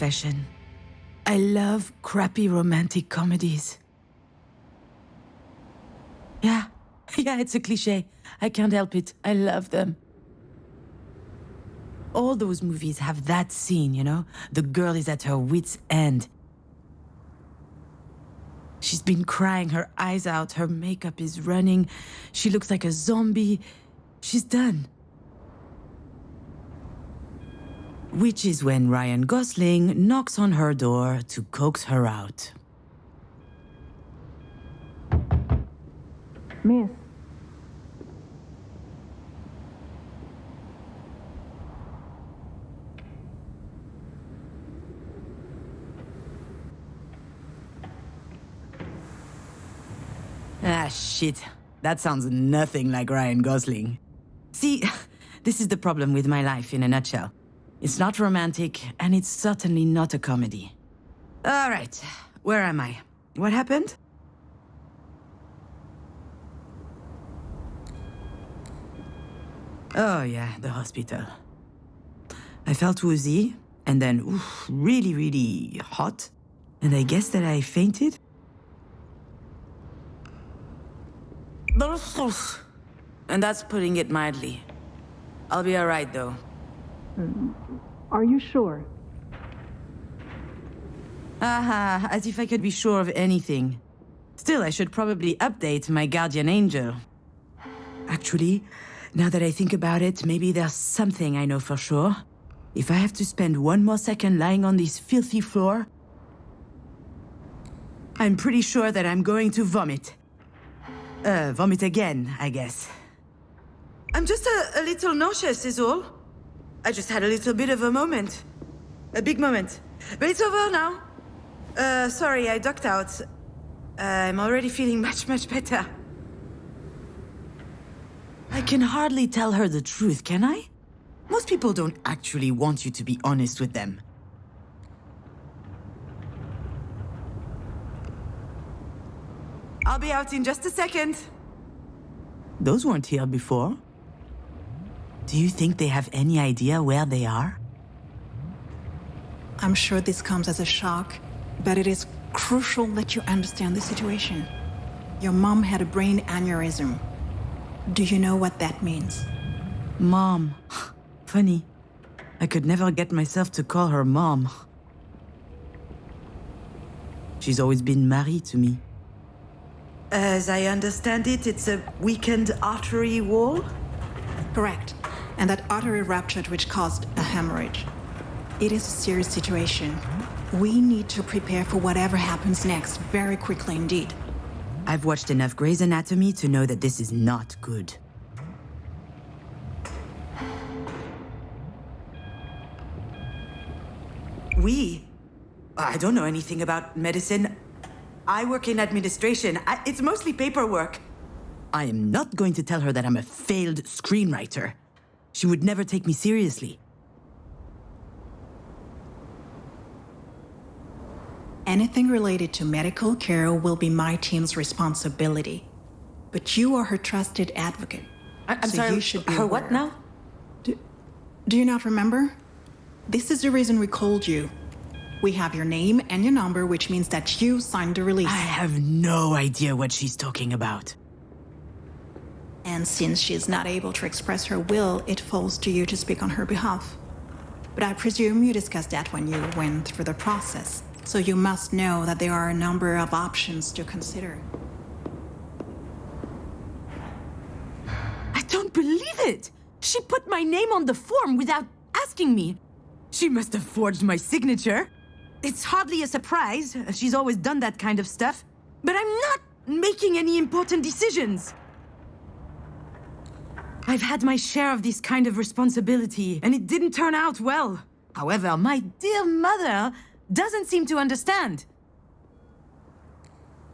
confession. I love crappy romantic comedies. Yeah, it's a cliché. I can't help it. I love them. All those movies have that scene, you know? The girl is at her wit's end. She's been crying her eyes out, her makeup is running, she looks like a zombie. She's done. Which is when Ryan Gosling knocks on her door to coax her out. Miss. Ah, shit. That sounds nothing like Ryan Gosling. See, this is the problem with my life in a nutshell. It's not romantic, and it's certainly not a comedy. All right, where am I? What happened? Oh yeah, the hospital. I felt woozy, and then really, really hot. And I guess that I fainted? And that's putting it mildly. I'll be all right, though. Are you sure? Aha, as if I could be sure of anything. Still, I should probably update my guardian angel. Actually, now that I think about it, maybe there's something I know for sure. If I have to spend one more second lying on this filthy floor, I'm pretty sure that I'm going to vomit. Vomit again, I guess. I'm just a little nauseous, is all. I just had a little bit of a moment. A big moment. But it's over now. Sorry, I ducked out. I'm already feeling much, much better. I can hardly tell her the truth, can I? Most people don't actually want you to be honest with them. I'll be out in just a second. Those weren't here before. Do you think they have any idea where they are? I'm sure this comes as a shock, but it is crucial that you understand the situation. Your mom had a brain aneurysm. Do you know what that means? Mom. Funny. I could never get myself to call her mom. She's always been Marie to me. As I understand it, it's a weakened artery wall? Correct. And that artery ruptured, which caused a hemorrhage. It is a serious situation. We need to prepare for whatever happens next, very quickly indeed. I've watched enough Grey's Anatomy to know that this is not good. I don't know anything about medicine. I work in administration. It's mostly paperwork. I am not going to tell her that I'm a failed screenwriter. She would never take me seriously. Anything related to medical care will be my team's responsibility. But you are her trusted advocate. I'm sorry, you should be her aware. what now? Do you not remember? This is the reason we called you. We have your name and your number, which means that you signed the release. I have no idea what she's talking about. And since she is not able to express her will, it falls to you to speak on her behalf. But I presume you discussed that when you went through the process. So you must know that there are a number of options to consider. I don't believe it! She put my name on the form without asking me. She must have forged my signature. It's hardly a surprise. She's always done that kind of stuff. But I'm not making any important decisions. I've had my share of this kind of responsibility, and it didn't turn out well. However, my dear mother doesn't seem to understand.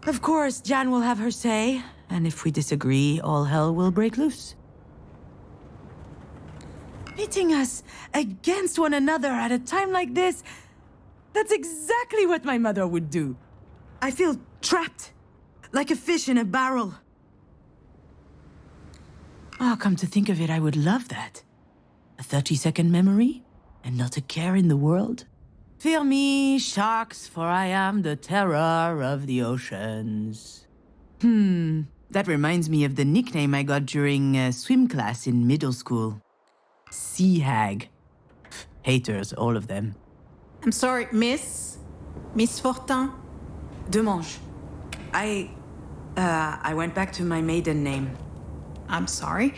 Of course, Jan will have her say, and if we disagree, all hell will break loose. Pitting us against one another at a time like this, that's exactly what my mother would do. I feel trapped, like a fish in a barrel. Oh, come to think of it, I would love that. A 30-second memory, and not a care in the world. Fear me, sharks, for I am the terror of the oceans. That reminds me of the nickname I got during swim class in middle school. Sea hag. Haters, all of them. I'm sorry, Miss Fortin? Demange. I went back to my maiden name. I'm sorry,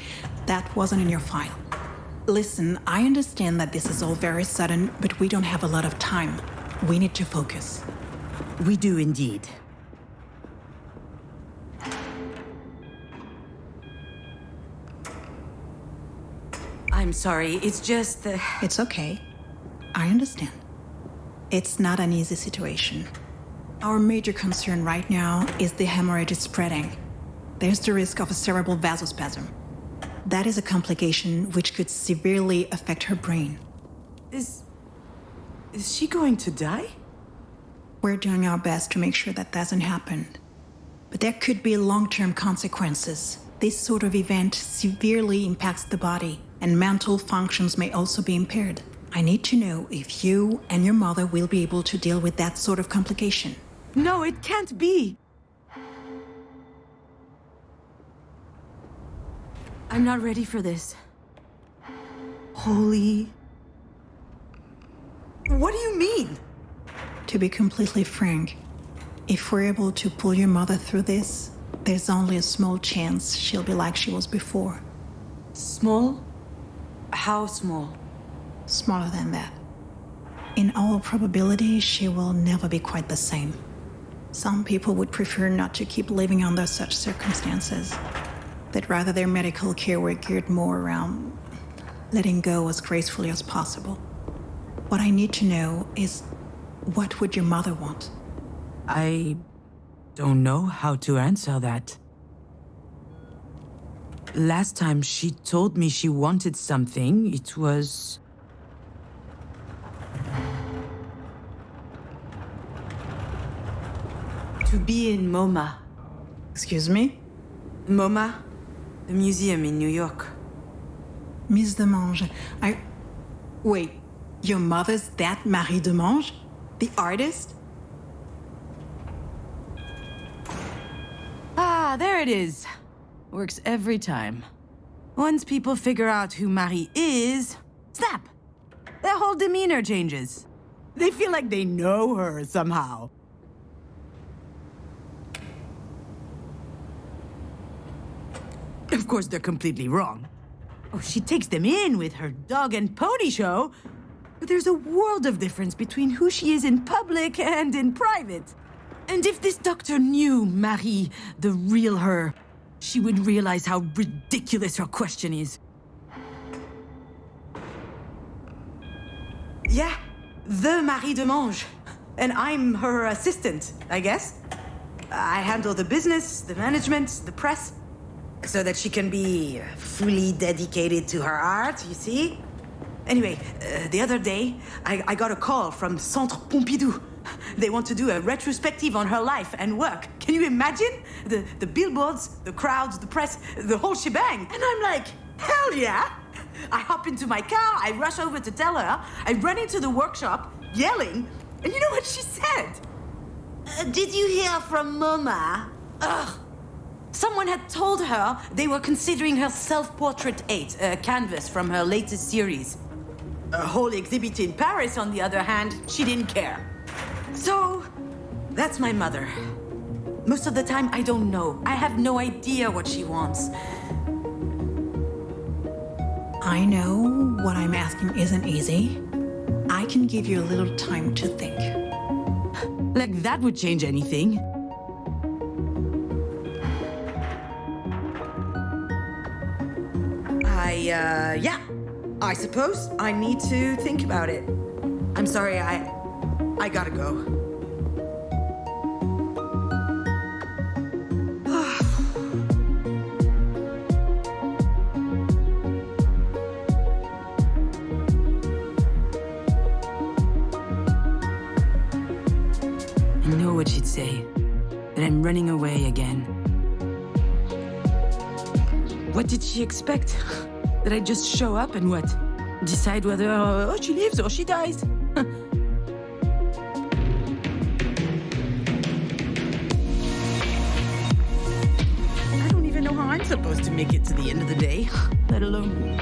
that wasn't in your file. Listen, I understand that this is all very sudden, but we don't have a lot of time. We need to focus. We do indeed. I'm sorry, it's just... It's okay. I understand. It's not an easy situation. Our major concern right now is the hemorrhage is spreading. There's the risk of a cerebral vasospasm. That is a complication which could severely affect her brain. Is she going to die? We're doing our best to make sure that doesn't happen. But there could be long-term consequences. This sort of event severely impacts the body, and mental functions may also be impaired. I need to know if you and your mother will be able to deal with that sort of complication. No, it can't be. I'm not ready for this. Holy... What do you mean? To be completely frank, if we're able to pull your mother through this, there's only a small chance she'll be like she was before. Small? How small? Smaller than that. In all probability, she will never be quite the same. Some people would prefer not to keep living under such circumstances. That rather their medical care were geared more around letting go as gracefully as possible. What I need to know is, what would your mother want? I don't know how to answer that. Last time she told me she wanted something, it was... to be in MoMA. Excuse me? MoMA? The museum in New York. Miss Demange, Wait, your mother's that Marie Demange? The artist? Ah, there it is. Works every time. Once people figure out who Marie is, snap! Their whole demeanor changes. They feel like they know her somehow. Of course, they're completely wrong. Oh, she takes them in with her dog and pony show. But there's a world of difference between who she is in public and in private. And if this doctor knew Marie, the real her, she would realize how ridiculous her question is. Yeah, the Marie Demange. And I'm her assistant, I guess. I handle the business, the management, the press, so that she can be fully dedicated to her art, you see? Anyway, the other day, I got a call from Centre Pompidou. They want to do a retrospective on her life and work. Can you imagine? The billboards, the crowds, the press, the whole shebang. And I'm like, hell yeah! I hop into my car, I rush over to tell her, I run into the workshop, yelling, and you know what she said? Did you hear from MoMA? Ugh. Someone had told her they were considering her Self-Portrait 8, a canvas from her latest series. A whole exhibit in Paris, on the other hand, she didn't care. So, that's my mother. Most of the time, I don't know. I have no idea what she wants. I know what I'm asking isn't easy. I can give you a little time to think. Like that would change anything. Yeah. I suppose I need to think about it. I'm sorry, I gotta go. I know what she'd say, that I'm running away again. What did she expect? That I just show up and what? Decide whether she lives or she dies? I'm supposed to make it to the end of the day, let alone...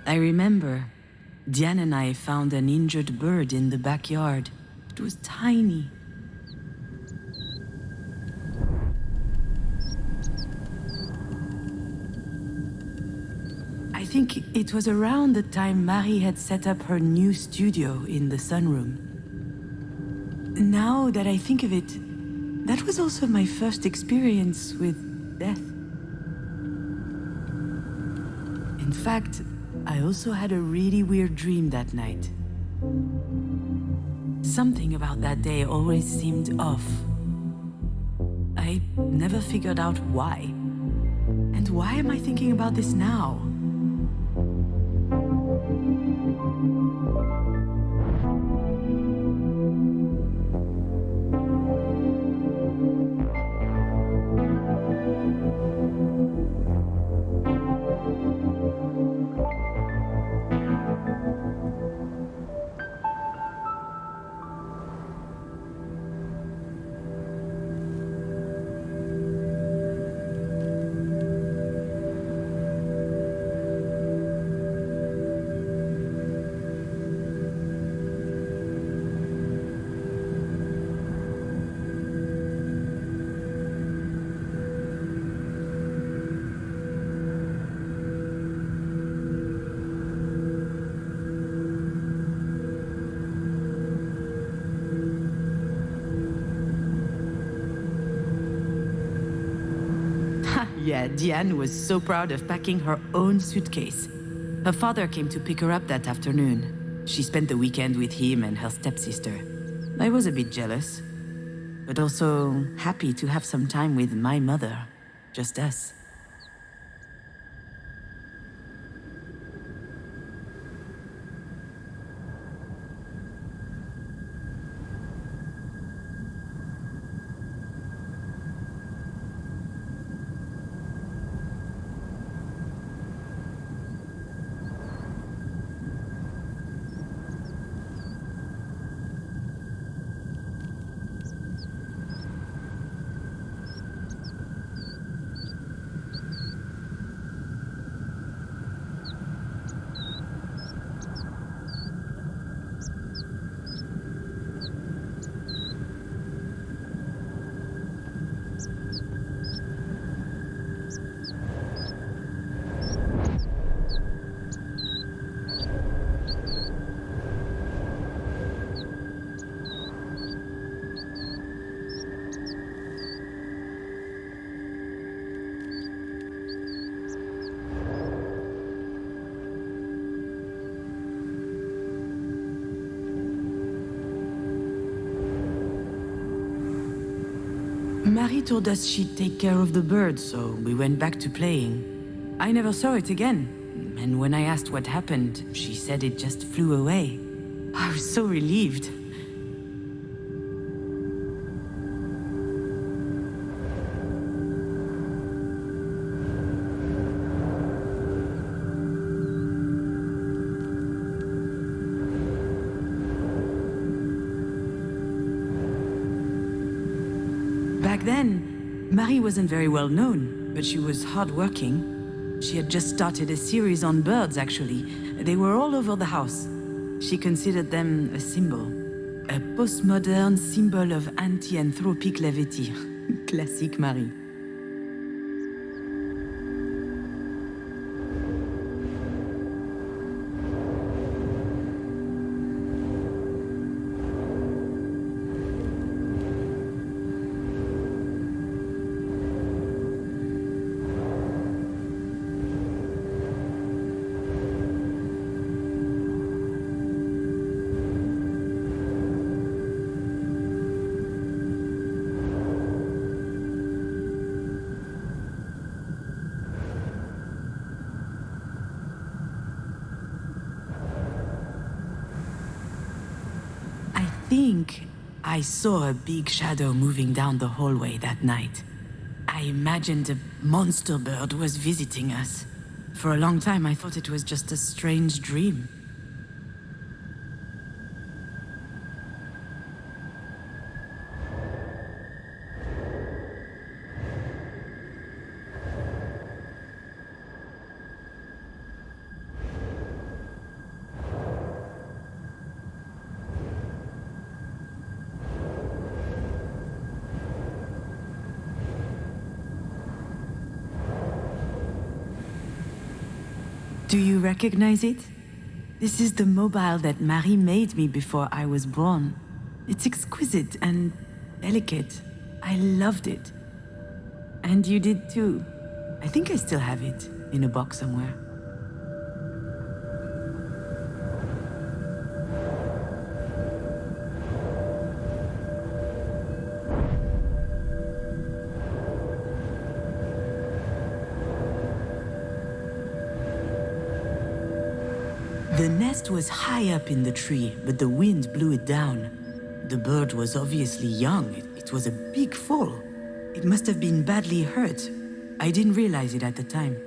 I remember, Diane and I found an injured bird in the backyard. It was tiny. I think it was around the time Marie had set up her new studio in the sunroom. Now that I think of it, that was also my first experience with death. In fact, I also had a really weird dream that night. Something about that day always seemed off. I never figured out why. And why am I thinking about this now? Yeah, Diane was so proud of packing her own suitcase. Her father came to pick her up that afternoon. She spent the weekend with him and her stepsister. I was a bit jealous, but also happy to have some time with my mother, just us. Marie told us she'd take care of the bird, so we went back to playing. I never saw it again, and when I asked what happened, she said it just flew away. I was so relieved. Back then, Marie wasn't very well known, but she was hardworking. She had just started a series on birds, actually. They were all over the house. She considered them a symbol. A postmodern symbol of anti-anthropic levity. Classic Marie. think I saw a big shadow moving down the hallway that night. I imagined a monster bird was visiting us. For a long time, I thought it was just a strange dream. Do you recognize it? This is the mobile that Marie made me before I was born. It's exquisite and delicate. I loved it. And you did too. I think I still have it in a box somewhere. The nest was high up in the tree, but the wind blew it down. The bird was obviously young. It was a big fall. It must have been badly hurt. I didn't realize it at the time.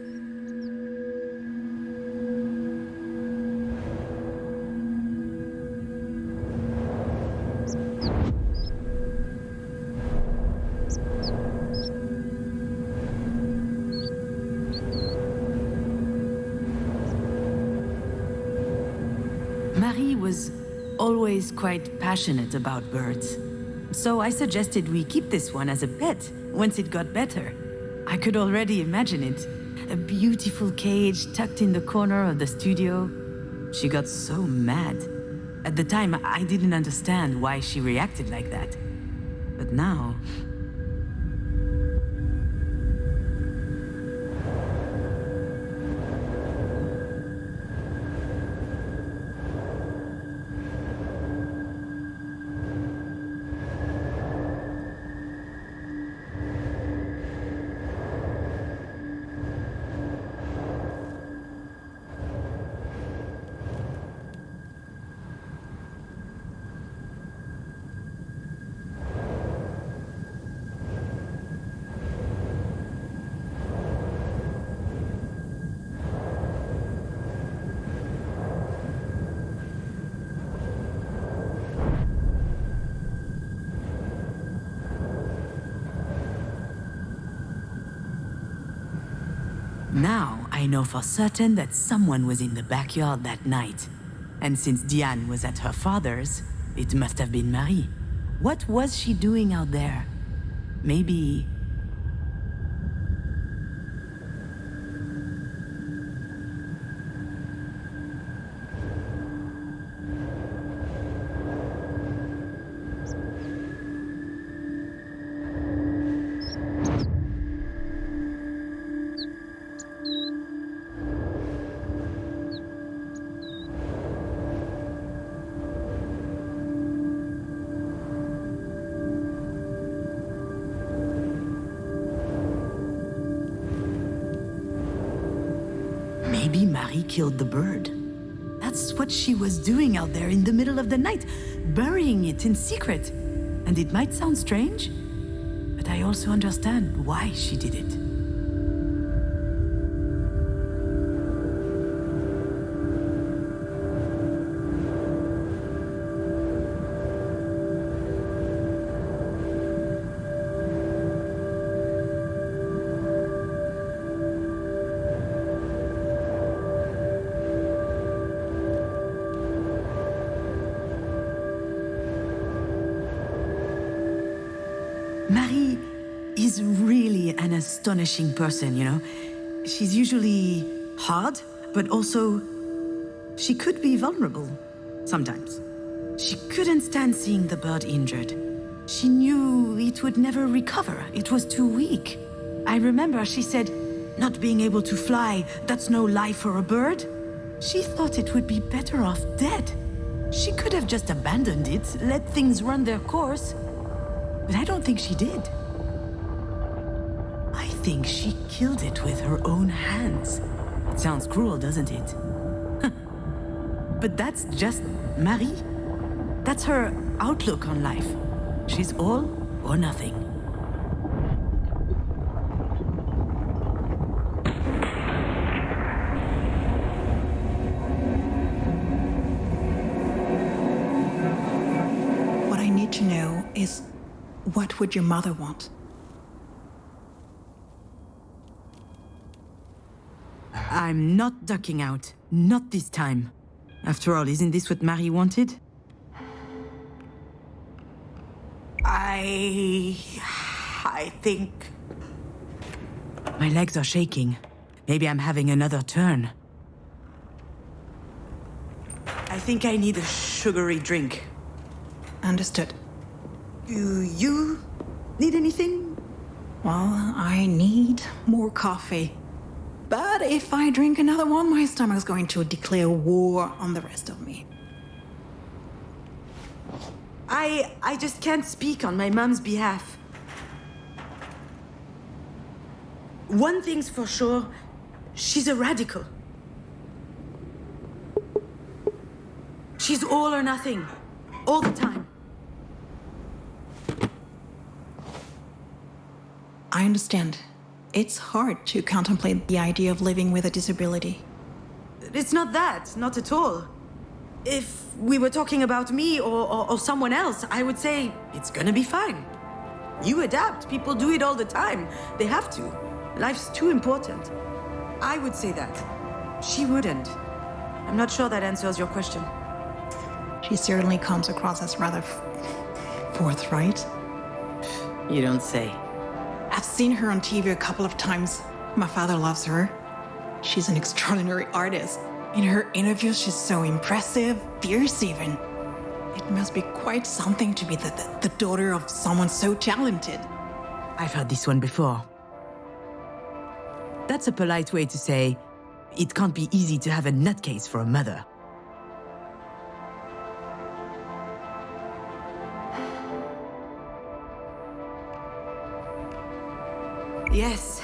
Marie was always quite passionate about birds. So I suggested we keep this one as a pet once it got better. I could already imagine it. A beautiful cage tucked in the corner of the studio. She got so mad. At the time, I didn't understand why she reacted like that. But now... Now I know for certain that someone was in the backyard that night. And since Diane was at her father's, it must have been Marie. What was she doing out there? Maybe... Maybe Marie killed the bird. That's what she was doing out there in the middle of the night, burying it in secret. And it might sound strange, but I also understand why she did it. Marie is really an astonishing person, you know? She's usually hard, but also she could be vulnerable sometimes. She couldn't stand seeing the bird injured. She knew it would never recover. It was too weak. I remember she said, "Not being able to fly, that's no life for a bird." She thought it would be better off dead. She could have just abandoned it, let things run their course. But I don't think she did. I think she killed it with her own hands. It sounds cruel, doesn't it? But that's just Marie. That's her outlook on life. She's all or nothing. What I need to know is, what would your mother want? I'm not ducking out. Not this time. After all, isn't this what Marie wanted? I think... My legs are shaking. Maybe I'm having another turn. I think I need a sugary drink. Understood. Do you need anything? Well, I need more coffee. But if I drink another one, my stomach's going to declare war on the rest of me. I just can't speak on my mom's behalf. One thing's for sure, she's a radical. She's all or nothing, all the time. I understand. It's hard to contemplate the idea of living with a disability. It's not that, not at all. If we were talking about me or someone else, I would say it's gonna be fine. You adapt, people do it all the time. They have to. Life's too important. I would say that. She wouldn't. I'm not sure that answers your question. She certainly comes across as rather forthright. You don't say. I've seen her on TV a couple of times. My father loves her. She's an extraordinary artist. In her interviews, she's so impressive, fierce even. It must be quite something to be the daughter of someone so talented. I've heard this one before. That's a polite way to say, it can't be easy to have a nutcase for a mother. Yes,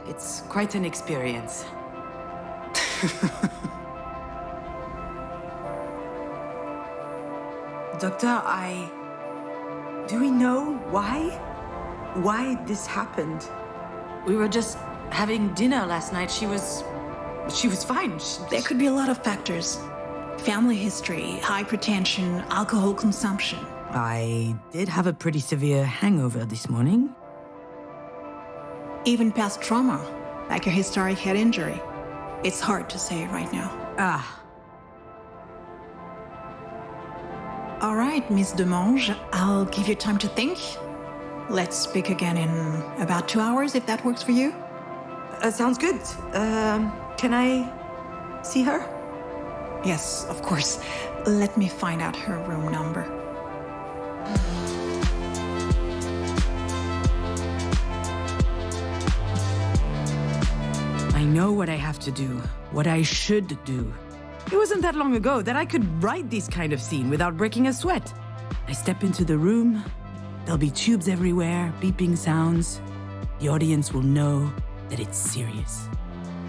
it's quite an experience. Doctor, do we know why? Why this happened? We were just having dinner last night. She was fine. There could be a lot of factors. Family history, hypertension, alcohol consumption. I did have a pretty severe hangover this morning. Even past trauma, like a historic head injury. It's hard to say right now. All right, Miss Demange, I'll give you time to think. Let's speak again in about 2 hours, if that works for you. Sounds good. Can I see her? Yes, of course. Let me find out her room number. I know what I have to do, what I should do. It wasn't that long ago that I could write this kind of scene without breaking a sweat. I step into the room, there'll be tubes everywhere, beeping sounds. The audience will know that it's serious.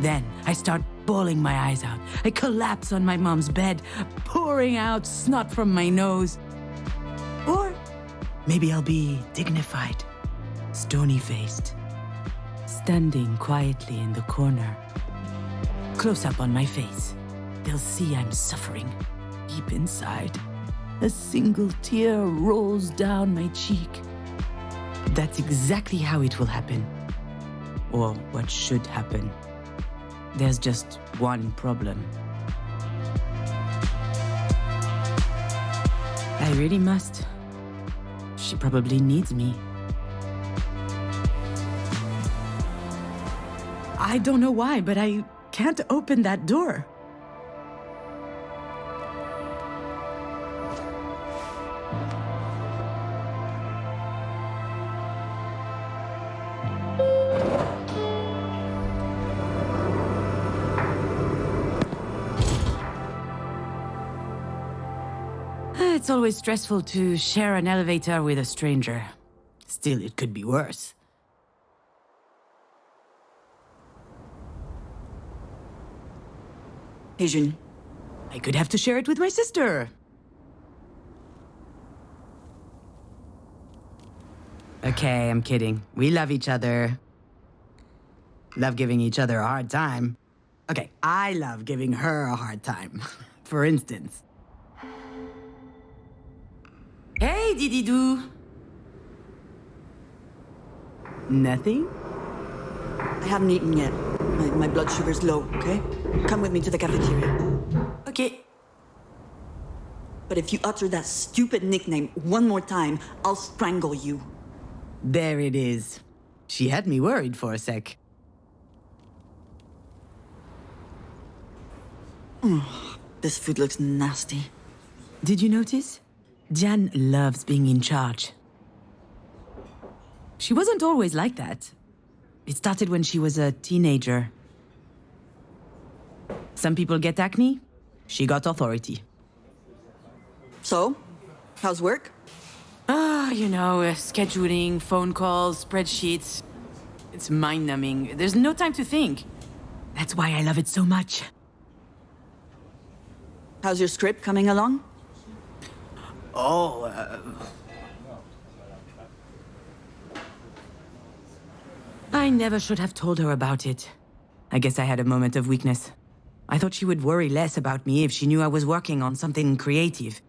Then I start bawling my eyes out. I collapse on my mom's bed, pouring out snot from my nose. Or maybe I'll be dignified, stony-faced, standing quietly in the corner. Close up on my face. They'll see I'm suffering deep inside. A single tear rolls down my cheek. That's exactly how it will happen. Or what should happen. There's just one problem. I really must. She probably needs me. I don't know why, but I can't open that door. It's always stressful to share an elevator with a stranger. Still, it could be worse. Hey, Junon. I could have to share it with my sister. Okay, I'm kidding. We love each other. Love giving each other a hard time. Okay, I love giving her a hard time. For instance. Hey, Didi-Doo. Nothing? I haven't eaten yet. My blood sugar's low, okay? Come with me to the cafeteria. Okay. But if you utter that stupid nickname one more time, I'll strangle you. There it is. She had me worried for a sec. This food looks nasty. Did you notice? Jan loves being in charge. She wasn't always like that. It started when she was a teenager. Some people get acne. She got authority. So, how's work? Scheduling, phone calls, spreadsheets. It's mind-numbing. There's no time to think. That's why I love it so much. How's your script coming along? I never should have told her about it. I guess I had a moment of weakness. I thought she would worry less about me if she knew I was working on something creative.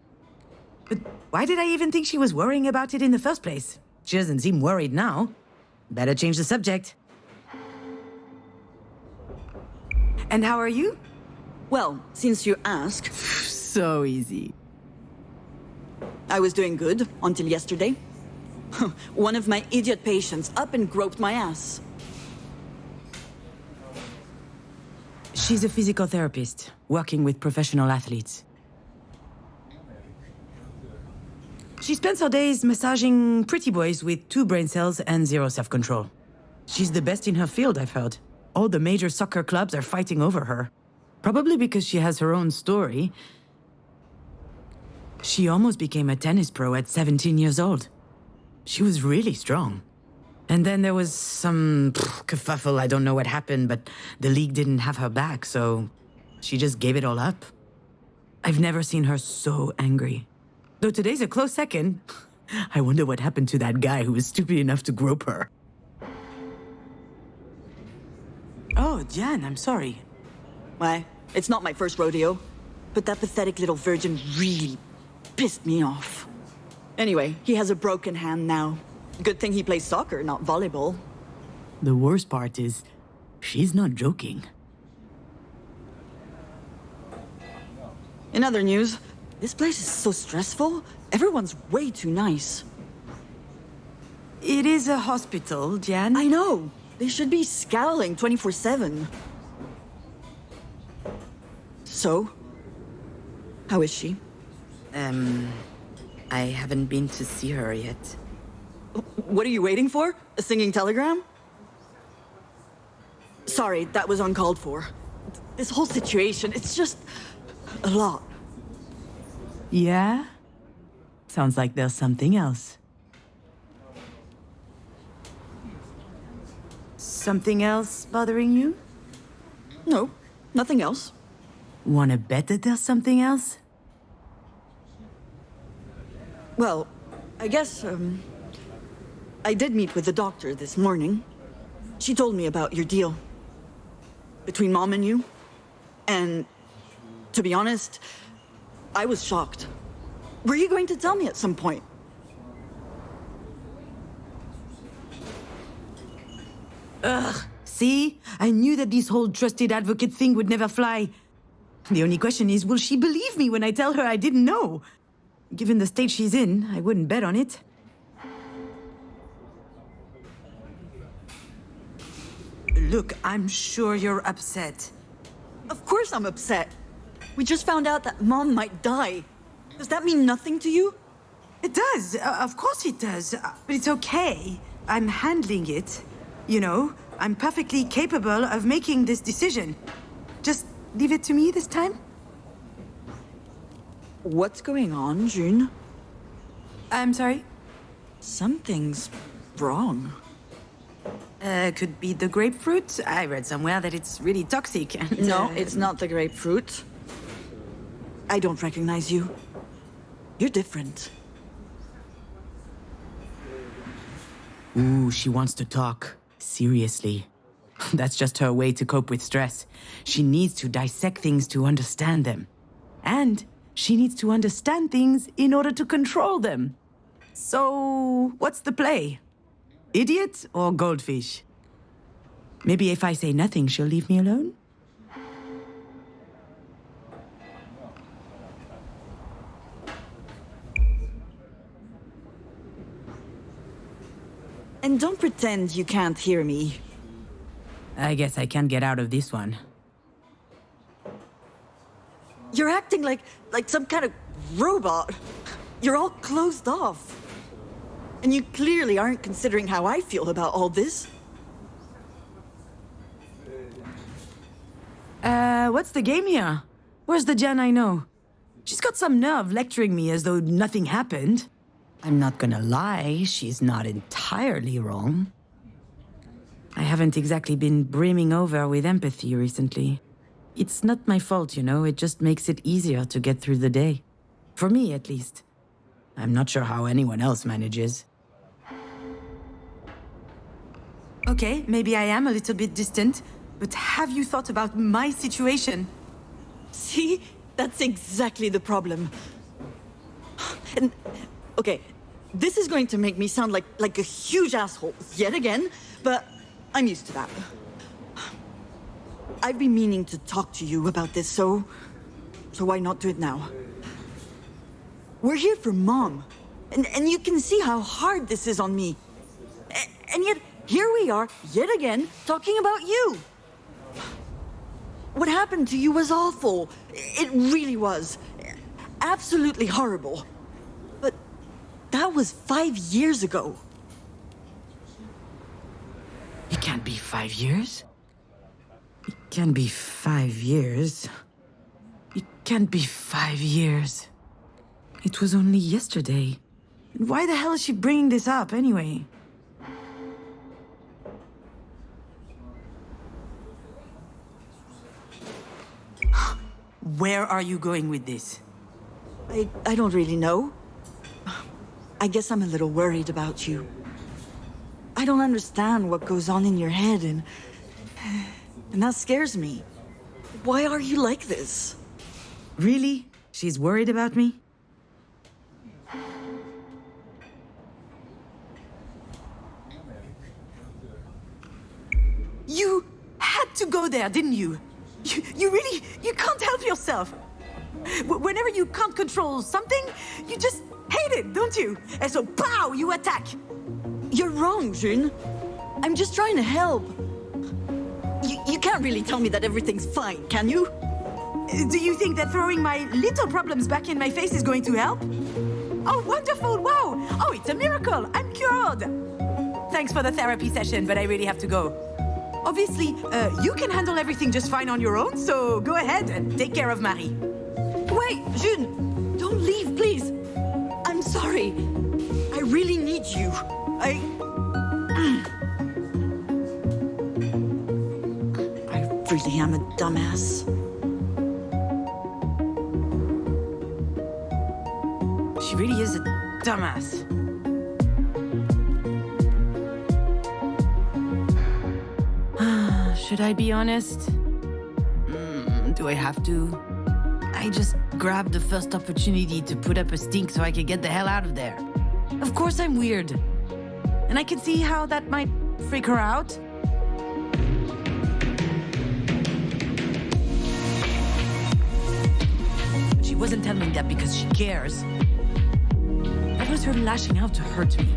But why did I even think she was worrying about it in the first place? She doesn't seem worried now. Better change the subject. And how are you? Well, since you ask, So easy. I was doing good until yesterday. One of my idiot patients up and groped my ass. She's a physical therapist, working with professional athletes. She spends her days massaging pretty boys with 2 brain cells and 0 self-control. She's the best in her field, I've heard. All the major soccer clubs are fighting over her. Probably because she has her own story. She almost became a tennis pro at 17 years old. She was really strong. And then there was some kerfuffle, I don't know what happened, but the league didn't have her back, so she just gave it all up. I've never seen her so angry. Though today's a close second. I wonder what happened to that guy who was stupid enough to grope her. Oh, Jan, I'm sorry. Why, it's not my first rodeo. But that pathetic little virgin really pissed me off. Anyway, he has a broken hand now. Good thing he plays soccer, not volleyball. The worst part is, she's not joking. In other news, this place is so stressful. Everyone's way too nice. It is a hospital, Jan. I know. They should be scowling 24/7. So, how is she? I haven't been to see her yet. What are you waiting for? A singing telegram? Sorry, that was uncalled for. This whole situation, it's just a lot. Yeah? Sounds like there's something else. Something else bothering you? No, nothing else. Wanna bet that there's something else? Well, I guess, I did meet with the doctor this morning. She told me about your deal. Between Mom and you. And, to be honest, I was shocked. Were you going to tell me at some point? See? I knew that this whole trusted advocate thing would never fly. The only question is, will she believe me when I tell her I didn't know? Given the state she's in, I wouldn't bet on it. Look, I'm sure you're upset. Of course I'm upset. We just found out that Mom might die. Does that mean nothing to you? It does. Of course it does. But it's okay. I'm handling it. You know, I'm perfectly capable of making this decision. Just leave it to me this time. What's going on, June? I'm sorry? Something's wrong. Could be the grapefruit. I read somewhere that it's really toxic. And, No, it's not the grapefruit. I don't recognize you. You're different. Ooh, she wants to talk. Seriously. That's just her way to cope with stress. She needs to dissect things to understand them. And she needs to understand things in order to control them. So, what's the play? Idiot or goldfish? Maybe if I say nothing, she'll leave me alone? And don't pretend you can't hear me. I guess I can't get out of this one. You're acting like some kind of robot. You're all closed off. And you clearly aren't considering how I feel about all this. What's the game here? Where's the Jen I know? She's got some nerve lecturing me as though nothing happened. I'm not gonna lie, she's not entirely wrong. I haven't exactly been brimming over with empathy recently. It's not my fault, you know, it just makes it easier to get through the day. For me, at least. I'm not sure how anyone else manages. Okay, maybe I am a little bit distant, but have you thought about my situation? See? That's exactly the problem. And, okay, this is going to make me sound like a huge asshole yet again, but I'm used to that. I've been meaning to talk to you about this, so why not do it now? We're here for Mom, and you can see how hard this is on me. And yet, here we are, yet again, talking about you. What happened to you was awful. It really was. Absolutely horrible. But that was 5 years ago. It can't be 5 years. It can't be 5 years. It can't be 5 years. It was only yesterday. Why the hell is she bringing this up anyway? Where are you going with this? I don't really know. I guess I'm a little worried about you. I don't understand what goes on in your head, and that scares me. Why are you like this? Really? She's worried about me? You had to go there, didn't you? You can't help yourself. Whenever you can't control something, you just hate it, don't you? And so, pow, you attack. You're wrong, June. I'm just trying to help. You can't really tell me that everything's fine, can you? Do you think that throwing my little problems back in my face is going to help? Oh, wonderful, wow. Oh, it's a miracle, I'm cured. Thanks for the therapy session, but I really have to go. Obviously, you can handle everything just fine on your own, so go ahead and take care of Marie. Wait, June! Don't leave, please! I'm sorry. I really need you. I really am a dumbass. She really is a dumbass. Should I be honest? Do I have to? I just grabbed the first opportunity to put up a stink so I could get the hell out of there. Of course I'm weird. And I can see how that might freak her out. But she wasn't telling me that because she cares. That was her lashing out to hurt me.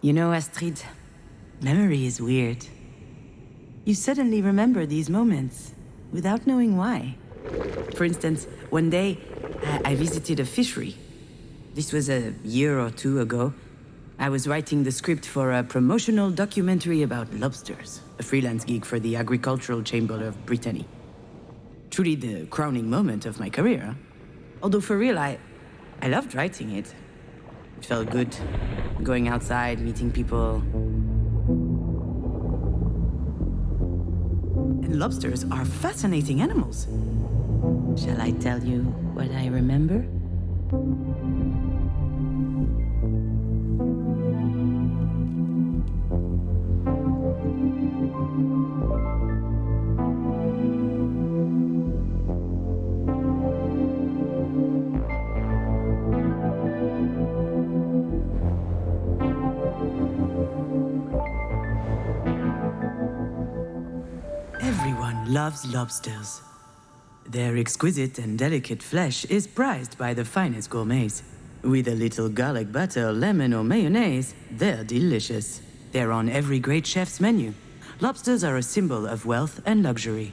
You know, Astrid, memory is weird. You suddenly remember these moments without knowing why. For instance, one day, I visited a fishery. This was a year or two ago. I was writing the script for a promotional documentary about lobsters, a freelance gig for the Agricultural Chamber of Brittany. Truly the crowning moment of my career. Although for real, I loved writing it. It felt good, going outside, meeting people. And lobsters are fascinating animals. Shall I tell you what I remember? Everyone loves lobsters. Their exquisite and delicate flesh is prized by the finest gourmets. With a little garlic butter, lemon, or mayonnaise, they're delicious. They're on every great chef's menu. Lobsters are a symbol of wealth and luxury.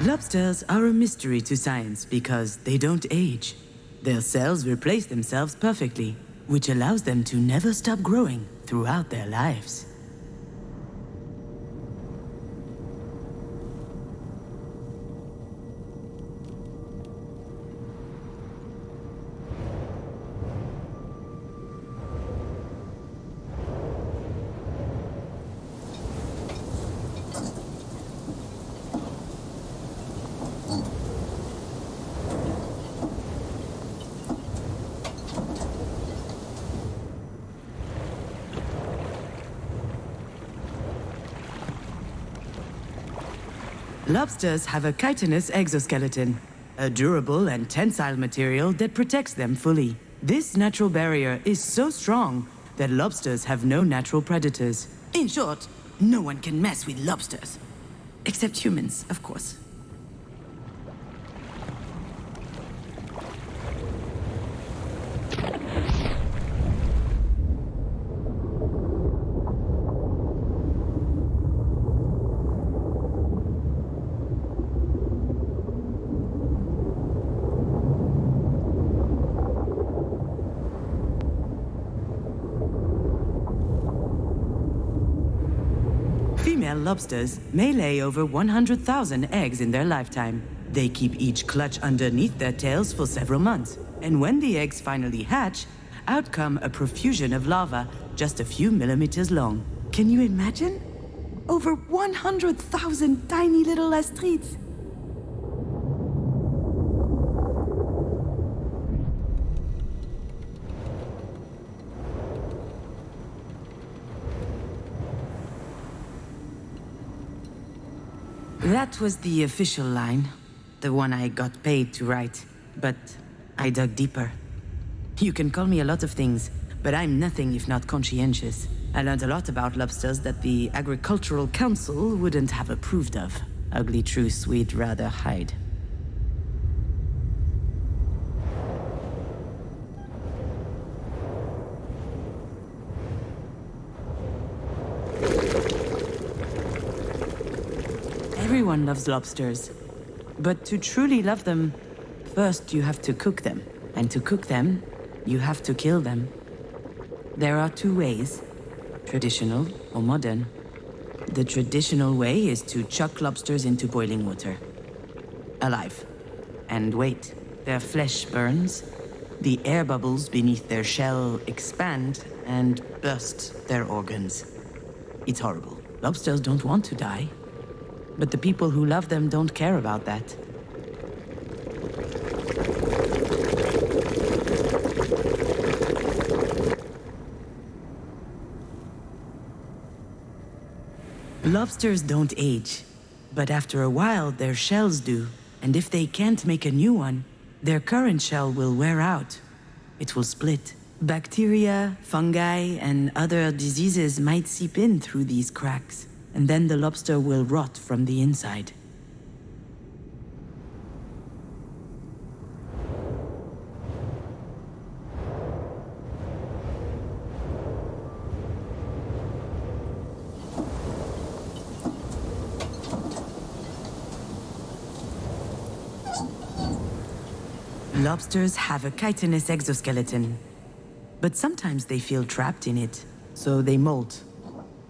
Lobsters are a mystery to science because they don't age. Their cells replace themselves perfectly, which allows them to never stop growing throughout their lives. Lobsters have a chitinous exoskeleton, a durable and tensile material that protects them fully. This natural barrier is so strong that lobsters have no natural predators. In short, no one can mess with lobsters. Except humans, of course. Female lobsters may lay over 100,000 eggs in their lifetime. They keep each clutch underneath their tails for several months. And when the eggs finally hatch, out come a profusion of larvae just a few millimeters long. Can you imagine? Over 100,000 tiny little astrites. That was the official line, the one I got paid to write, but I dug deeper. You can call me a lot of things, but I'm nothing if not conscientious. I learned a lot about lobsters that the Agricultural Council wouldn't have approved of. Ugly truths we'd rather hide. Everyone loves lobsters. But to truly love them, first you have to cook them. And to cook them, you have to kill them. There are two ways, traditional or modern. The traditional way is to chuck lobsters into boiling water. Alive. And wait, their flesh burns, the air bubbles beneath their shell expand and burst their organs. It's horrible. Lobsters don't want to die. But the people who love them don't care about that. Lobsters don't age, but after a while their shells do, and if they can't make a new one, their current shell will wear out. It will split. Bacteria, fungi, and other diseases might seep in through these cracks. And then the lobster will rot from the inside. Lobsters have a chitinous exoskeleton, but sometimes they feel trapped in it, so they molt.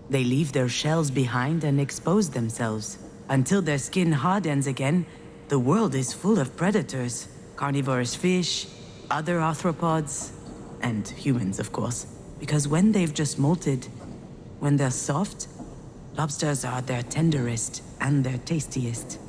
They leave their shells behind and expose themselves. Until their skin hardens again, the world is full of predators. Carnivorous fish, other arthropods, and humans, of course. Because when they've just molted, when they're soft, lobsters are their tenderest and their tastiest.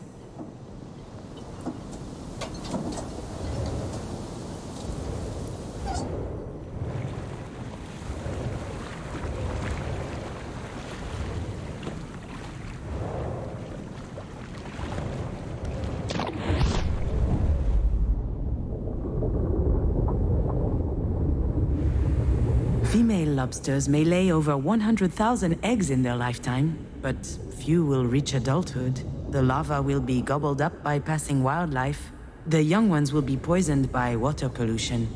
Female lobsters may lay over 100,000 eggs in their lifetime, but few will reach adulthood. The larvae will be gobbled up by passing wildlife. The young ones will be poisoned by water pollution.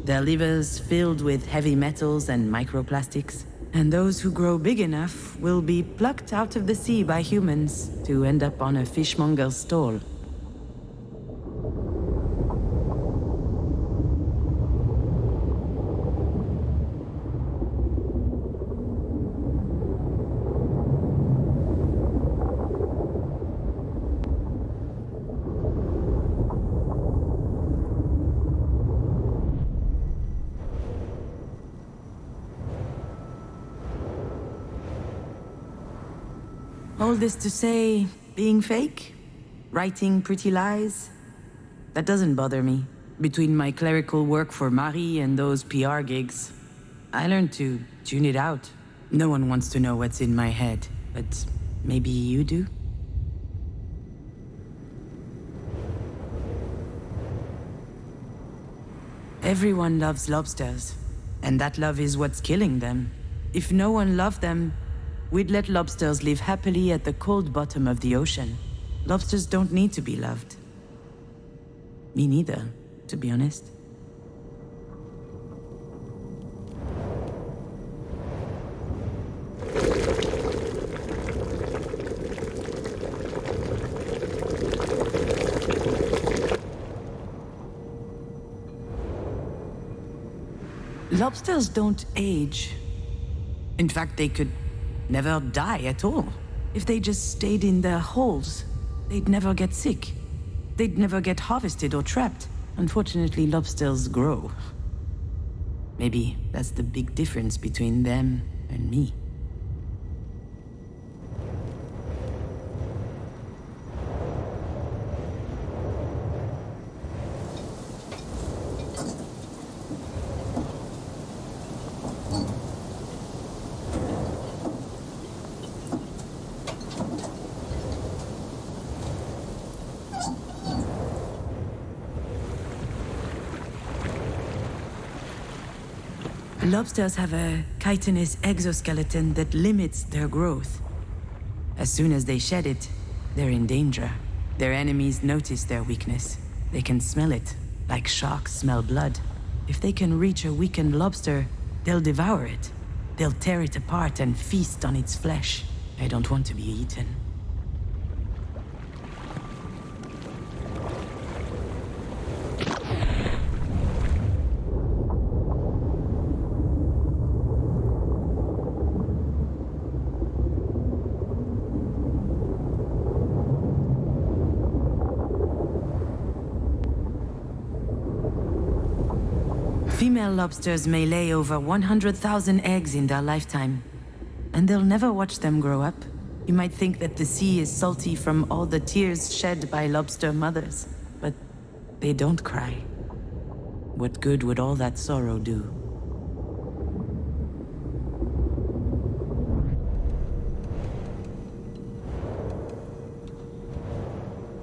Their livers filled with heavy metals and microplastics. And those who grow big enough will be plucked out of the sea by humans to end up on a fishmonger's stall. All this to say, being fake? Writing pretty lies? That doesn't bother me. Between my clerical work for Marie and those PR gigs, I learned to tune it out. No one wants to know what's in my head, but maybe you do? Everyone loves lobsters, and that love is what's killing them. If no one loved them, we'd let lobsters live happily at the cold bottom of the ocean. Lobsters don't need to be loved. Me neither, to be honest. Lobsters don't age. In fact, they could never die at all. If they just stayed in their holes, they'd never get sick. They'd never get harvested or trapped. Unfortunately, lobsters grow. Maybe that's the big difference between them and me. Lobsters have a chitinous exoskeleton that limits their growth. As soon as they shed it, they're in danger. Their enemies notice their weakness. They can smell it, like sharks smell blood. If they can reach a weakened lobster, they'll devour it. They'll tear it apart and feast on its flesh. I don't want to be eaten. Female lobsters may lay over 100,000 eggs in their lifetime, and they'll never watch them grow up. You might think that the sea is salty from all the tears shed by lobster mothers, but they don't cry. What good would all that sorrow do?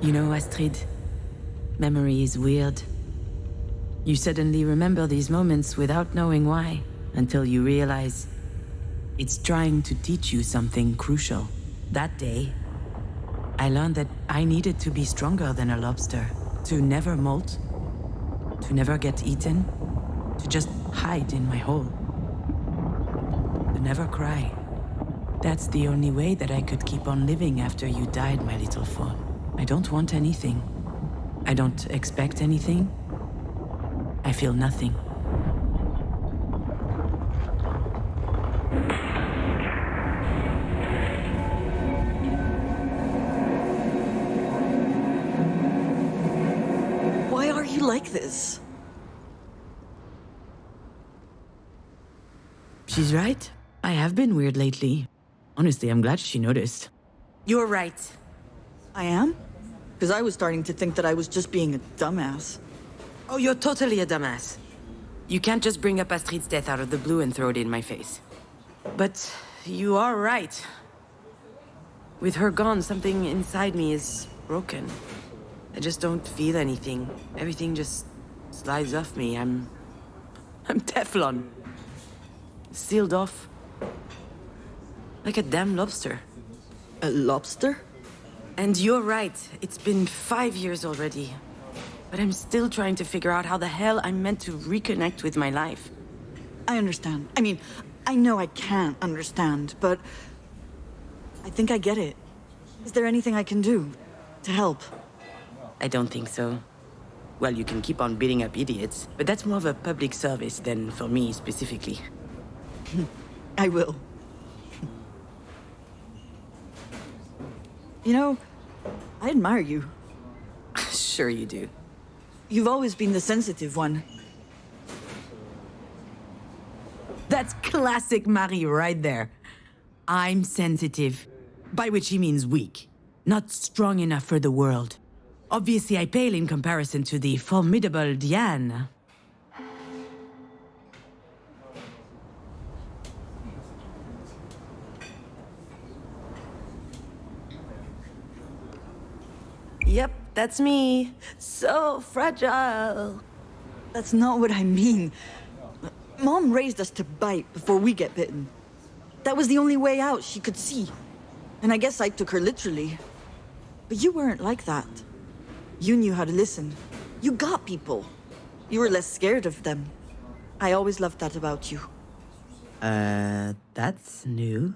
You know, Astrid, memory is weird. You suddenly remember these moments without knowing why, until you realize it's trying to teach you something crucial. That day, I learned that I needed to be stronger than a lobster, to never molt, to never get eaten, to just hide in my hole, to never cry. That's the only way that I could keep on living after you died, my little fawn. I don't want anything. I don't expect anything. I feel nothing. Why are you like this? She's right. I have been weird lately. Honestly, I'm glad she noticed. You're right. I am? Because I was starting to think that I was just being a dumbass. Oh, you're totally a dumbass. You can't just bring up Astrid's death out of the blue and throw it in my face. But you are right. With her gone, something inside me is broken. I just don't feel anything. Everything just slides off me. I'm Teflon. Sealed off. Like a damn lobster. A lobster? And you're right. It's been 5 years already. But I'm still trying to figure out how the hell I'm meant to reconnect with my life. I understand. I mean, I know I can't understand, but I think I get it. Is there anything I can do to help? I don't think so. Well, you can keep on beating up idiots, but that's more of a public service than for me specifically. I will. You know, I admire you. Sure you do. You've always been the sensitive one. That's classic Marie right there. I'm sensitive, by which he means weak. Not strong enough for the world. Obviously, I pale in comparison to the formidable Diane. Yep, that's me. So fragile. That's not what I mean. Mom raised us to bite before we get bitten. That was the only way out she could see. And I guess I took her literally. But you weren't like that. You knew how to listen. You got people. You were less scared of them. I always loved that about you. That's new.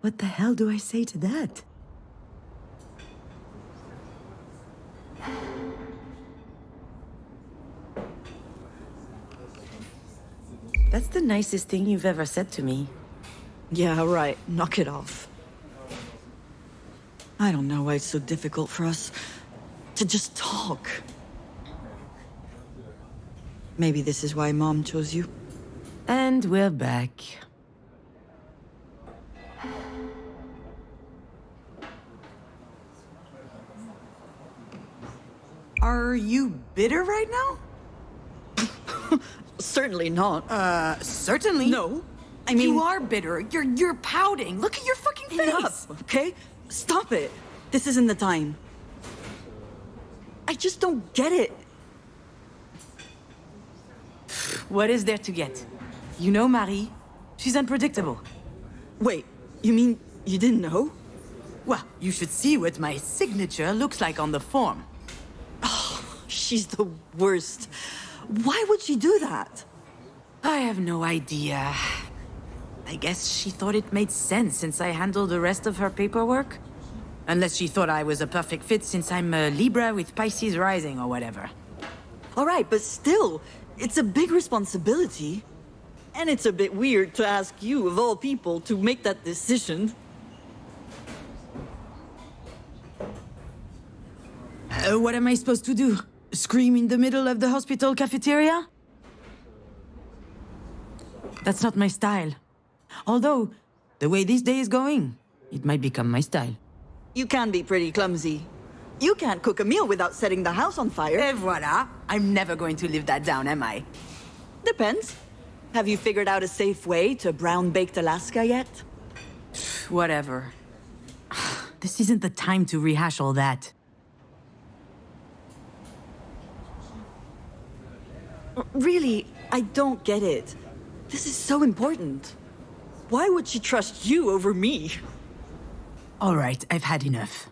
What the hell do I say to that? That's the nicest thing you've ever said to me. Yeah, right. Knock it off. I don't know why it's so difficult for us to just talk. Maybe this is why Mom chose you. And we're back. Are you bitter right now? Certainly not. Certainly. No. I mean... You are bitter. You're pouting. Look at your fucking face. Enough, okay? Stop it. This isn't the time. I just don't get it. What is there to get? You know Marie. She's unpredictable. Wait, you mean you didn't know? Well, you should see what my signature looks like on the form. She's the worst. Why would she do that? I have no idea. I guess she thought it made sense since I handled the rest of her paperwork. Unless she thought I was a perfect fit since I'm a Libra with Pisces rising or whatever. All right, but still, it's a big responsibility. And it's a bit weird to ask you, of all people, to make that decision. What am I supposed to do? Scream in the middle of the hospital cafeteria? That's not my style. Although, the way this day is going, it might become my style. You can be pretty clumsy. You can't cook a meal without setting the house on fire. Et voilà! I'm never going to live that down, am I? Depends. Have you figured out a safe way to brown-baked Alaska yet? Whatever. This isn't the time to rehash all that. Really, I don't get it. This is so important. Why would she trust you over me? All right, I've had enough.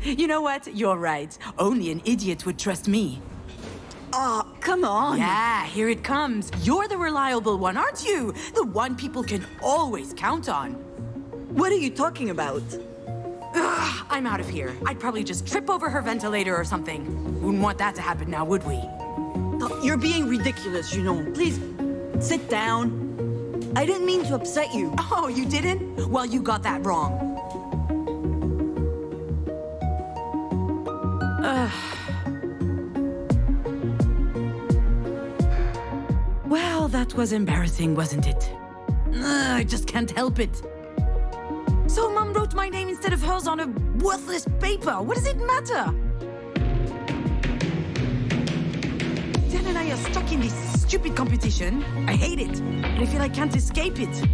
You know what? You're right. Only an idiot would trust me. Oh, come on. Yeah, here it comes. You're the reliable one, aren't you? The one people can always count on. What are you talking about? Ugh, I'm out of here. I'd probably just trip over her ventilator or something. Wouldn't want that to happen now, would we? Oh, you're being ridiculous, Junon. Please, sit down. I didn't mean to upset you. Oh, you didn't? Well, you got that wrong. Well, that was embarrassing, wasn't it? I just can't help it. So Mom wrote my name instead of hers on a worthless paper. What does it matter? Dan and I are stuck in this stupid competition. I hate it, and I feel I can't escape it.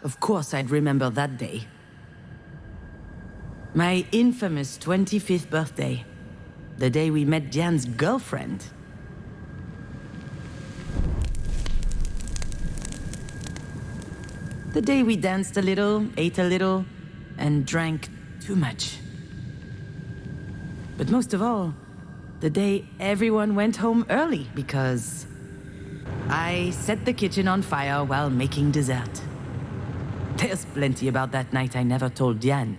Of course I'd remember that day. My infamous 25th birthday. The day we met Diane's girlfriend. The day we danced a little, ate a little, and drank too much. But most of all, the day everyone went home early because I set the kitchen on fire while making dessert. There's plenty about that night I never told Diane.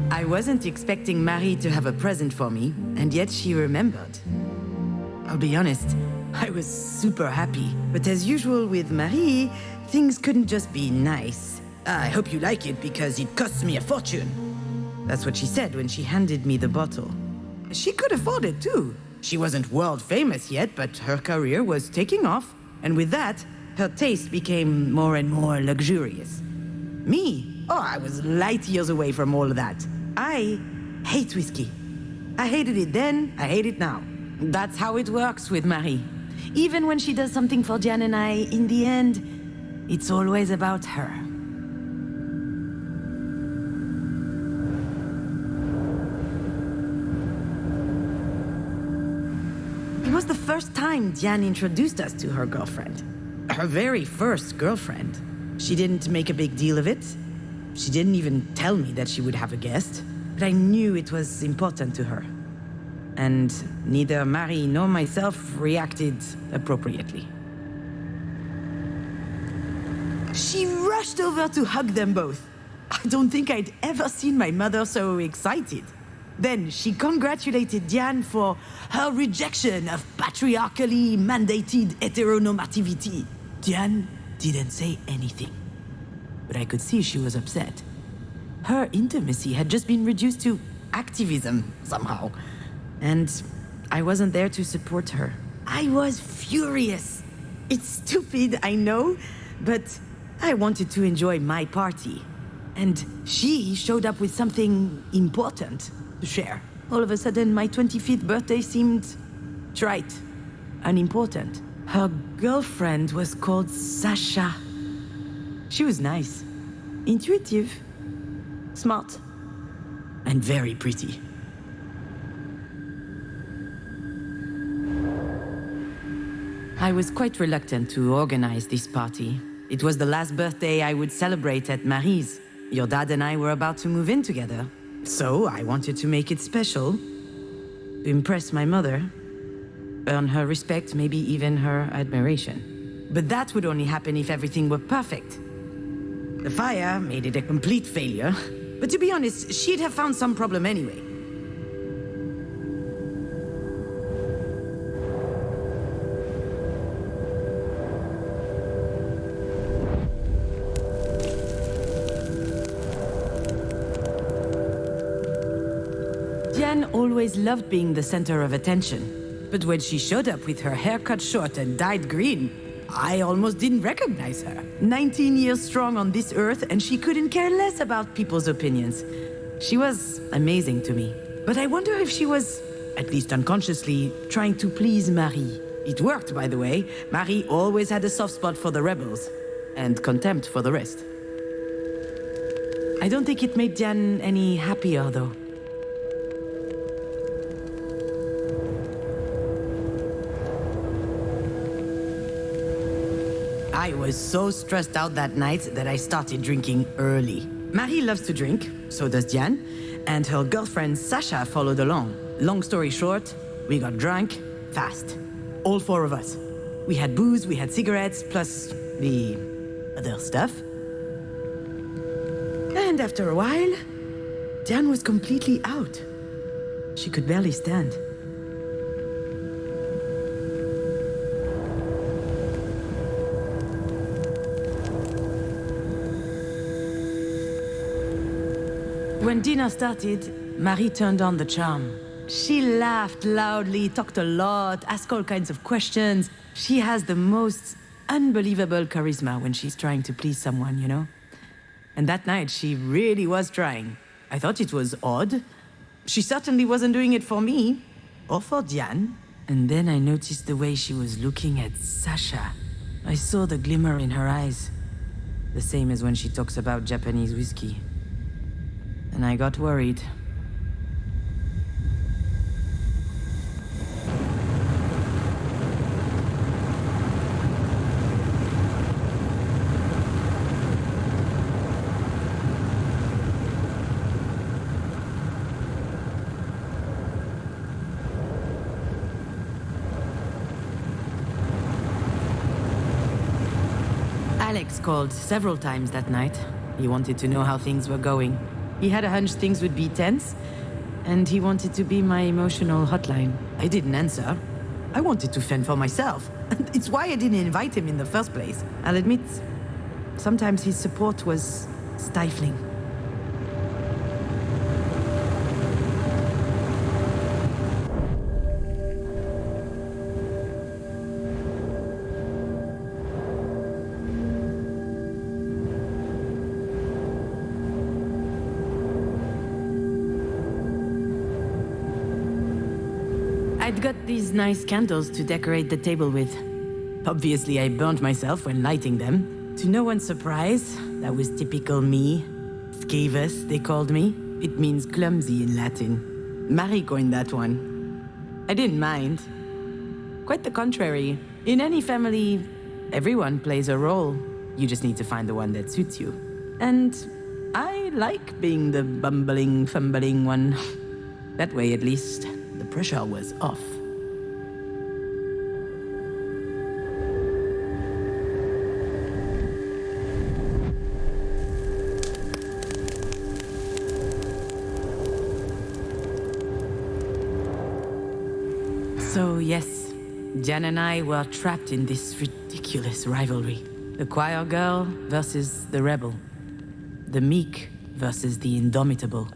I wasn't expecting Marie to have a present for me, and yet she remembered. I'll be honest, I was super happy. But as usual with Marie, things couldn't just be nice. I hope you like it because it costs me a fortune. That's what she said when she handed me the bottle. She could afford it too. She wasn't world famous yet, but her career was taking off. And with that, her taste became more and more luxurious. Me? Oh, I was light years away from all of that. I hate whiskey. I hated it then, I hate it now. That's how it works with Marie. Even when she does something for Jan and I, in the end, it's always about her. It was the first time Diane introduced us to her girlfriend. Her very first girlfriend. She didn't make a big deal of it. She didn't even tell me that she would have a guest. But I knew it was important to her. And neither Marie nor myself reacted appropriately. She rushed over to hug them both. I don't think I'd ever seen my mother so excited. Then she congratulated Diane for her rejection of patriarchally mandated heteronormativity. Diane didn't say anything, but I could see she was upset. Her intimacy had just been reduced to activism somehow, and I wasn't there to support her. I was furious. It's stupid, I know, but I wanted to enjoy my party. And she showed up with something important to share. All of a sudden, my 25th birthday seemed trite, unimportant. Her girlfriend was called Sasha. She was nice, intuitive, smart, and very pretty. I was quite reluctant to organize this party. It was the last birthday I would celebrate at Marie's. Your dad and I were about to move in together. So I wanted to make it special, to impress my mother, earn her respect, maybe even her admiration. But that would only happen if everything were perfect. The fire made it a complete failure, but to be honest, she'd have found some problem anyway. Diane always loved being the center of attention. But when she showed up with her hair cut short and dyed green, I almost didn't recognize her. 19 years strong on this earth, and she couldn't care less about people's opinions. She was amazing to me. But I wonder if she was, at least unconsciously, trying to please Marie. It worked, by the way. Marie always had a soft spot for the rebels, and contempt for the rest. I don't think it made Diane any happier, though. I was so stressed out that night that I started drinking early. Marie loves to drink, so does Diane, and her girlfriend Sasha followed along. Long story short, we got drunk fast. All four of us. We had booze, we had cigarettes, plus the other stuff. And after a while, Diane was completely out. She could barely stand. When dinner started, Marie turned on the charm. She laughed loudly, talked a lot, asked all kinds of questions. She has the most unbelievable charisma when she's trying to please someone, you know? And that night, she really was trying. I thought it was odd. She certainly wasn't doing it for me, or for Diane. And then I noticed the way she was looking at Sasha. I saw the glimmer in her eyes. The same as when she talks about Japanese whiskey. And I got worried. Alex called several times that night. He wanted to know how things were going. He had a hunch things would be tense, and he wanted to be my emotional hotline. I didn't answer. I wanted to fend for myself. It's why I didn't invite him in the first place. I'll admit, sometimes his support was stifling. I'd got these nice candles to decorate the table with. Obviously, I burned myself when lighting them. To no one's surprise, that was typical me. Scavus, they called me. It means clumsy in Latin. Marie coined that one. I didn't mind. Quite the contrary. In any family, everyone plays a role. You just need to find the one that suits you. And I like being the bumbling, fumbling one. That way, at least, the pressure was off. So yes, Jan and I were trapped in this ridiculous rivalry. The choir girl versus the rebel. The meek versus the indomitable.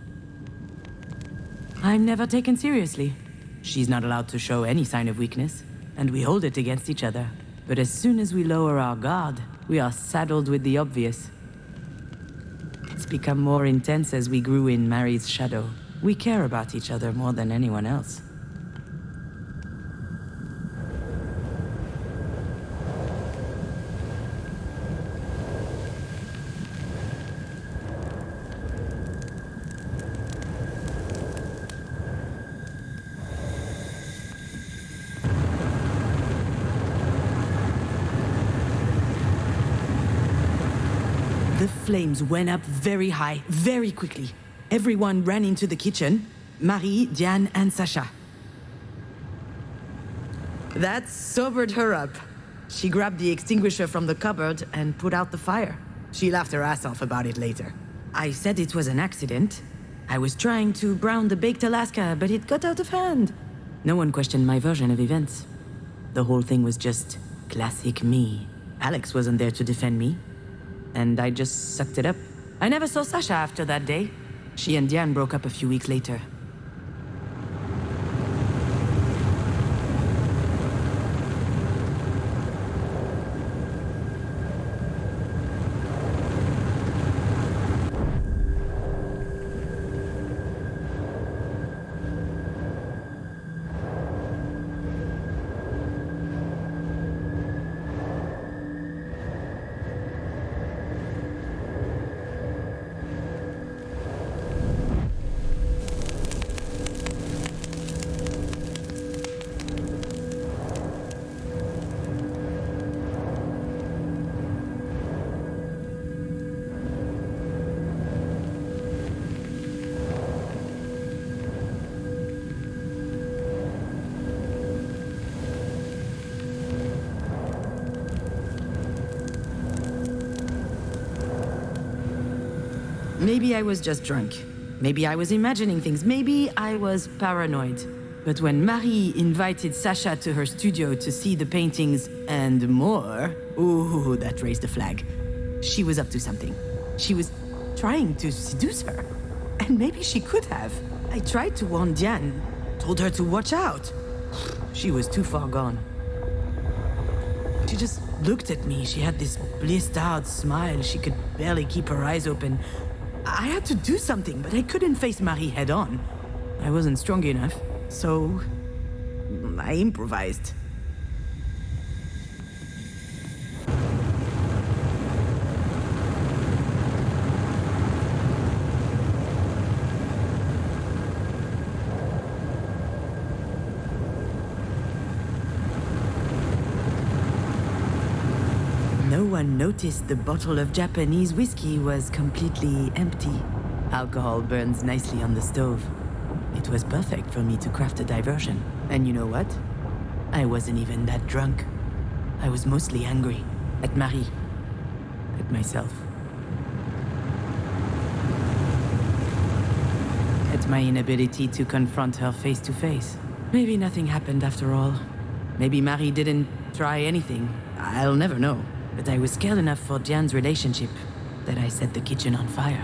I'm never taken seriously. She's not allowed to show any sign of weakness, and we hold it against each other. But as soon as we lower our guard, we are saddled with the obvious. It's become more intense as we grew in Marie's shadow. We care about each other more than anyone else. The flames went up very high, very quickly. Everyone ran into the kitchen. Marie, Diane, and Sasha. That sobered her up. She grabbed the extinguisher from the cupboard and put out the fire. She laughed her ass off about it later. I said it was an accident. I was trying to brown the baked Alaska, but it got out of hand. No one questioned my version of events. The whole thing was just classic me. Alex wasn't there to defend me. And I just sucked it up. I never saw Sasha after that day. She and Diane broke up a few weeks later. Maybe I was just drunk. Maybe I was imagining things. Maybe I was paranoid. But when Marie invited Sasha to her studio to see the paintings and more, ooh, that raised a flag. She was up to something. She was trying to seduce her. And maybe she could have. I tried to warn Diane, told her to watch out. She was too far gone. She just looked at me. She had this blissed out smile. She could barely keep her eyes open. I had to do something, but I couldn't face Marie head on. I wasn't strong enough, so I improvised. No one noticed the bottle of Japanese whiskey was completely empty. Alcohol burns nicely on the stove. It was perfect for me to craft a diversion. And you know what? I wasn't even that drunk. I was mostly angry. At Marie. At myself. At my inability to confront her face to face. Maybe nothing happened after all. Maybe Marie didn't try anything. I'll never know. But I was scared enough for Diane's relationship that I set the kitchen on fire.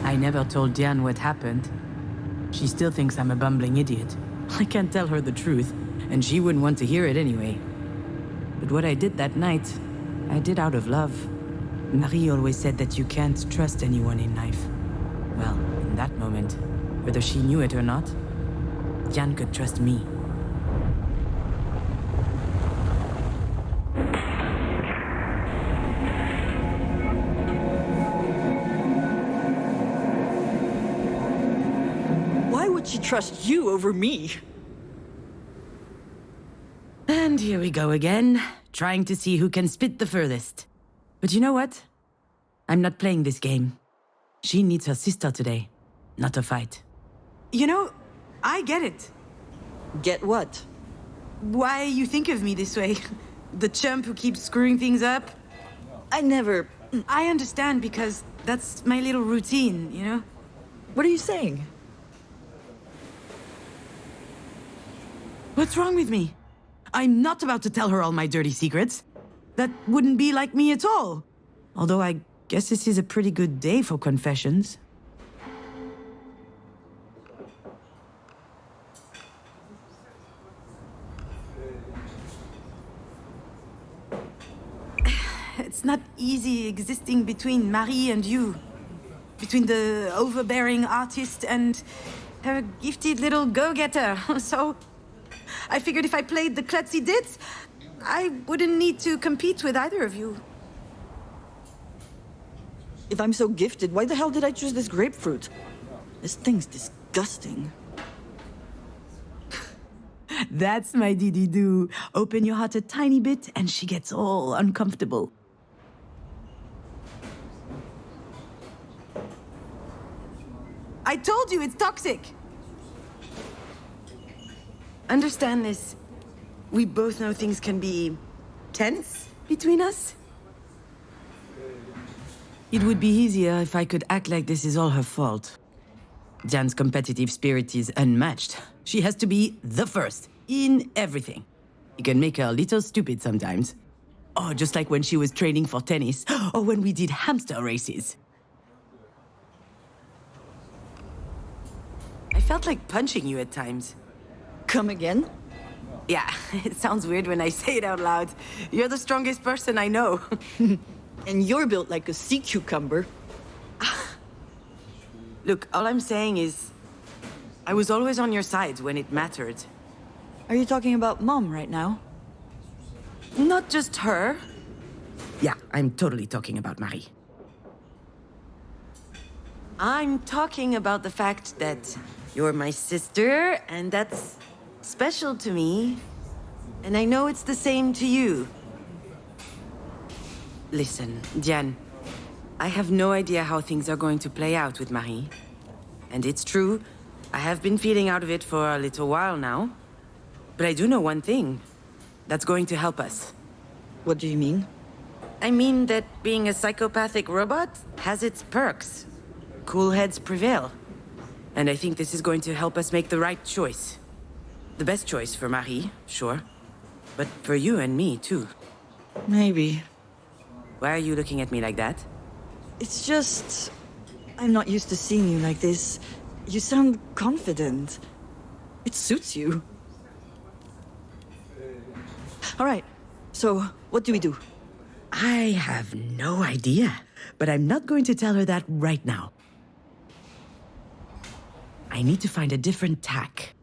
I never told Diane what happened. She still thinks I'm a bumbling idiot. I can't tell her the truth, and she wouldn't want to hear it anyway. But what I did that night, I did out of love. Marie always said that you can't trust anyone in life. Well, in that moment, whether she knew it or not, Diane could trust me. She trusts you over me. And here we go again, trying to see who can spit the furthest. But you know what? I'm not playing this game. She needs her sister today, not a fight. You know, I get it. Get what? Why you think of me this way. The chump who keeps screwing things up. I never... I understand because that's my little routine, you know? What are you saying? What's wrong with me? I'm not about to tell her all my dirty secrets. That wouldn't be like me at all. Although I guess this is a pretty good day for confessions. It's not easy existing between Marie and you. Between the overbearing artist and her gifted little go-getter. So I figured if I played the klutzy ditz, I wouldn't need to compete with either of you. If I'm so gifted, why the hell did I choose this grapefruit? This thing's disgusting. That's my dee-dee-doo. Open your heart a tiny bit and she gets all uncomfortable. I told you it's toxic! Understand this. We both know things can be tense between us. It would be easier if I could act like this is all her fault. Diane's competitive spirit is unmatched. She has to be the first in everything. It can make her a little stupid sometimes. Oh, just like when she was training for tennis, or when we did hamster races. I felt like punching you at times. Come again? Yeah, it sounds weird when I say it out loud. You're the strongest person I know. And you're built like a sea cucumber. Look, all I'm saying is, I was always on your side when it mattered. Are you talking about Mom right now? Not just her. Yeah, I'm totally talking about Marie. I'm talking about the fact that you're my sister, and that's special to me. And I know it's the same to you. Listen, Diane, I have no idea how things are going to play out with Marie. And it's true, I have been feeling out of it for a little while now. But I do know one thing. That's going to help us. What do you mean? I mean that being a psychopathic robot has its perks. Cool heads prevail. And I think this is going to help us make the right choice. The best choice for Marie, sure. But for you and me, too. Maybe. Why are you looking at me like that? It's just... I'm not used to seeing you like this. You sound confident. It suits you. All right, so what do we do? I have no idea, but I'm not going to tell her that right now. I need to find a different tack.